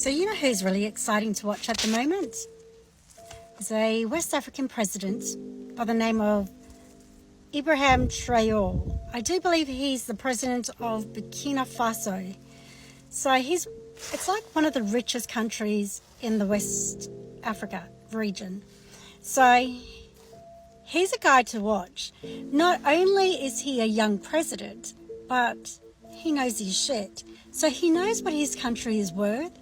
So you know who's really exciting to watch at the moment? There's a West African president by the name of Ibrahim Traore. I do believe he's the president of Burkina Faso. So it's like one of the richest countries in the West Africa region. So he's a guy to watch. Not only is he a young president, but he knows his shit. So he knows what his country is worth.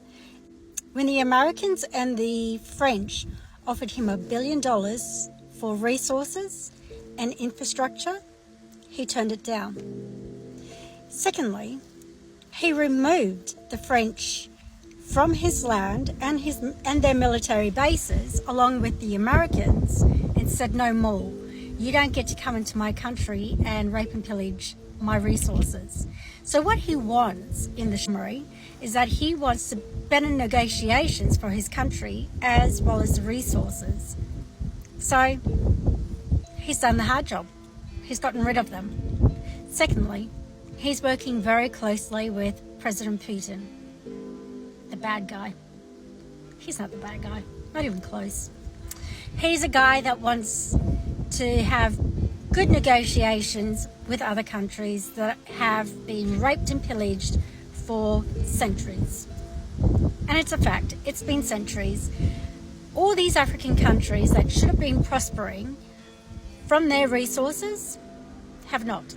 When the Americans and the French offered him $1 billion for resources and infrastructure, he turned it down. Secondly, he removed the French from his land and their military bases, along with the Americans, and said no more. You don't get to come into my country and rape and pillage my resources. So what he wants in the summary is that he wants better negotiations for his country as well as the resources. So he's done the hard job. He's gotten rid of them. Secondly, he's working very closely with President Putin, the bad guy. He's not the bad guy, not even close. He's a guy that wants to have good negotiations with other countries that have been raped and pillaged for centuries. And it's a fact, it's been centuries. All these African countries that should have been prospering from their resources have not.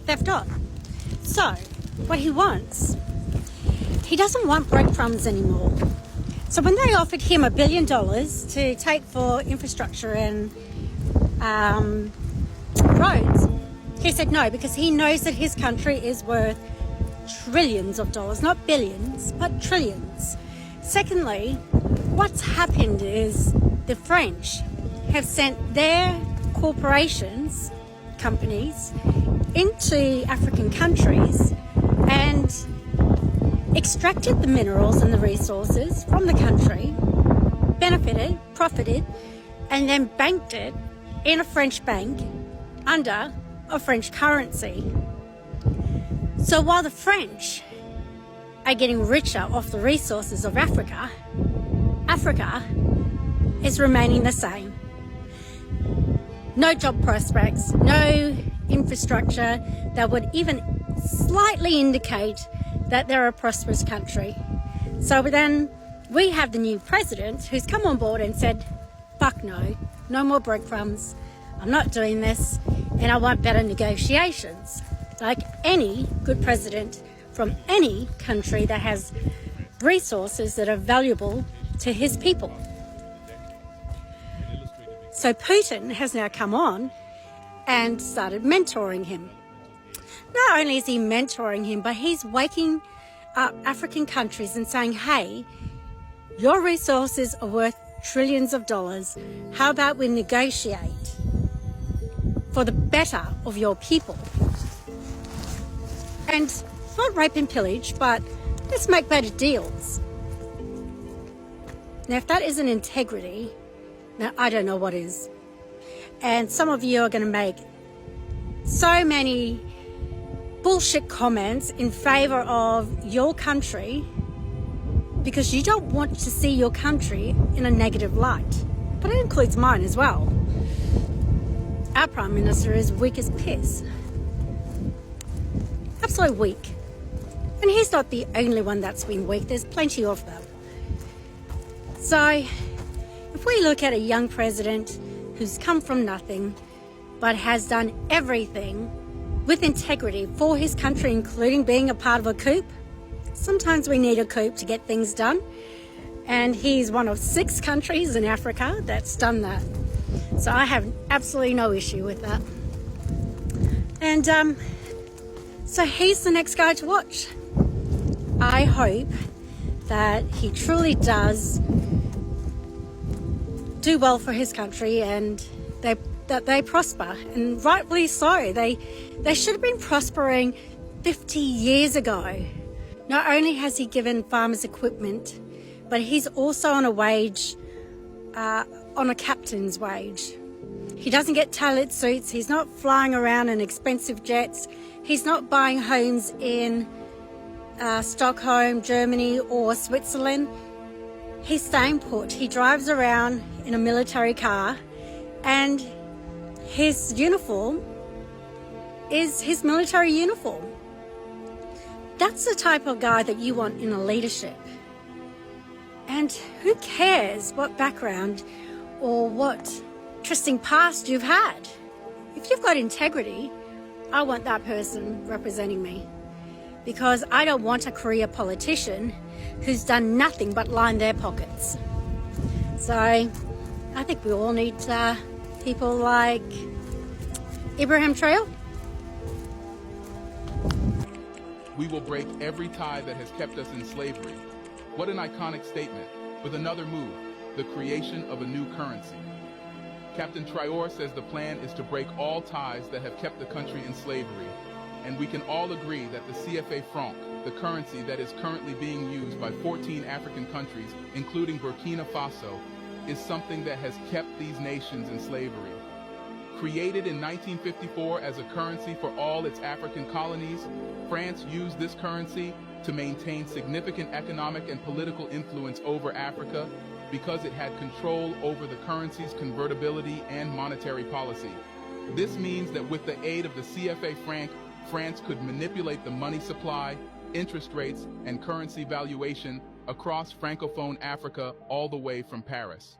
They've not. So, what he wants, he doesn't want breadcrumbs anymore. So when they offered him $1 billion to take for infrastructure and roads, he said no, because he knows that his country is worth trillions of dollars, not billions, but trillions. Secondly, what's happened is the French have sent their corporations, companies, into African countries and extracted the minerals and the resources from the country, benefited, profited, and then banked it in a French bank under a French currency. So while the French are getting richer off the resources of Africa, Africa is remaining the same. No job prospects, no infrastructure that would even slightly indicate that they're a prosperous country. So then we have the new president who's come on board and said, fuck no more breadcrumbs, I'm not doing this, and I want better negotiations. Like any good president from any country that has resources that are valuable to his people. So Putin has now come on and started mentoring him. Not only is he mentoring him, but he's waking up African countries and saying, hey, your resources are worth trillions of dollars. How about we negotiate for the better of your people? And not rape and pillage, but let's make better deals. Now, if that isn't integrity, now I don't know what is. And some of you are going to make so many bullshit comments in favor of your country because you don't want to see your country in a negative light. But it includes mine as well. Our Prime Minister is weak as piss. Absolutely weak. And he's not the only one that's been weak. There's plenty of them. So, if we look at a young president who's come from nothing, but has done everything with integrity for his country, including being a part of a coup. Sometimes we need a coup to get things done. And he's one of 6 countries in Africa that's done that. So I have absolutely no issue with that. And so he's the next guy to watch. I hope that he truly does do well for his country and that they prosper, and rightfully so. They should have been prospering 50 years ago. Not only has he given farmers equipment, but he's also on a wage, on a captain's wage. He doesn't get tailored suits. He's not flying around in expensive jets. He's not buying homes in Stockholm, Germany, or Switzerland. He's staying put. He drives around in a military car, and his uniform is his military uniform. That's the type of guy that you want in a leadership. And who cares what background or what interesting past you've had? If you've got integrity, I want that person representing me, because I don't want a career politician who's done nothing but line their pockets. So I think we all need people like Ibrahim Traore. We will break every tie that has kept us in slavery. What an iconic statement, with another move, the creation of a new currency. Captain Traore says the plan is to break all ties that have kept the country in slavery, and we can all agree that the CFA franc, the currency that is currently being used by 14 African countries, including Burkina Faso, is something that has kept these nations in slavery. Created in 1954 as a currency for all its African colonies, France used this currency to maintain significant economic and political influence over Africa because it had control over the currency's convertibility and monetary policy. This means that with the aid of the CFA franc, France could manipulate the money supply, interest rates, and currency valuation across Francophone Africa all the way from Paris.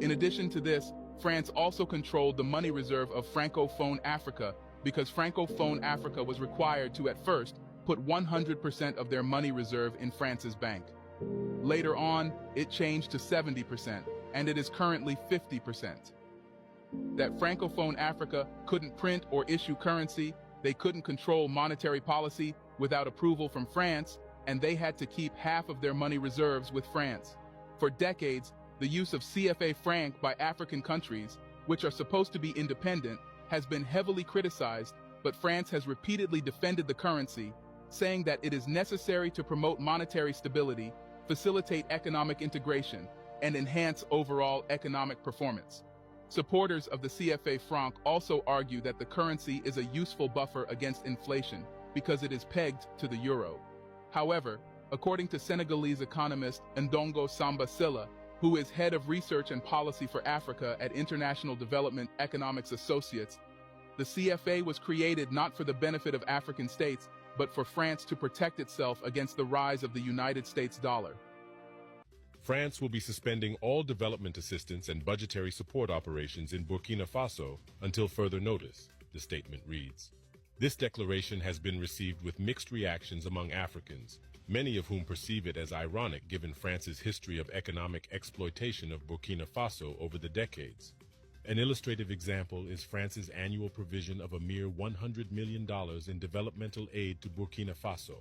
In addition to this, France also controlled the money reserve of Francophone Africa because Francophone Africa was required to, at first, put 100% of their money reserve in France's bank. Later on, it changed to 70%, and it is currently 50%. That Francophone Africa couldn't print or issue currency, they couldn't control monetary policy without approval from France, and they had to keep half of their money reserves with France. For decades, the use of CFA franc by African countries, which are supposed to be independent, has been heavily criticized, but France has repeatedly defended the currency, saying that it is necessary to promote monetary stability, facilitate economic integration, and enhance overall economic performance. Supporters of the CFA franc also argue that the currency is a useful buffer against inflation because it is pegged to the euro. However, according to Senegalese economist Ndongo Samba Sylla, who is head of research and policy for Africa at International Development Economics Associates, the CFA was created not for the benefit of African states, but for France to protect itself against the rise of the United States dollar. France will be suspending all development assistance and budgetary support operations in Burkina Faso until further notice, the statement reads. This declaration has been received with mixed reactions among Africans, many of whom perceive it as ironic given France's history of economic exploitation of Burkina Faso over the decades. An illustrative example is France's annual provision of a mere $100 million in developmental aid to Burkina Faso,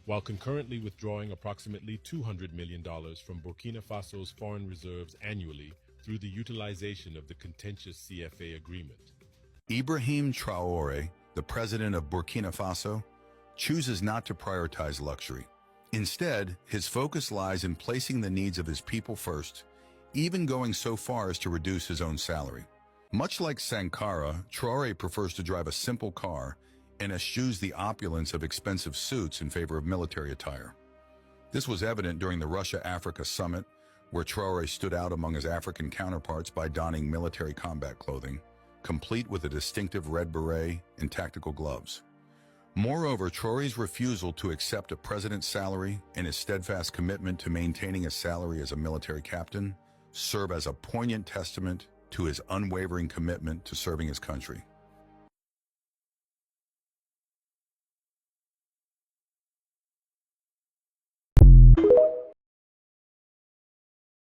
while concurrently withdrawing approximately $200 million from Burkina Faso's foreign reserves annually through the utilization of the contentious CFA agreement. Ibrahim Traore, the president of Burkina Faso, chooses not to prioritize luxury. Instead, his focus lies in placing the needs of his people first, even going so far as to reduce his own salary. Much like Sankara, Traore prefers to drive a simple car and eschews the opulence of expensive suits in favor of military attire. This was evident during the Russia-Africa summit, where Traore stood out among his African counterparts by donning military combat clothing, complete with a distinctive red beret and tactical gloves. Moreover, Traore's refusal to accept a president's salary and his steadfast commitment to maintaining a salary as a military captain serve as a poignant testament to his unwavering commitment to serving his country.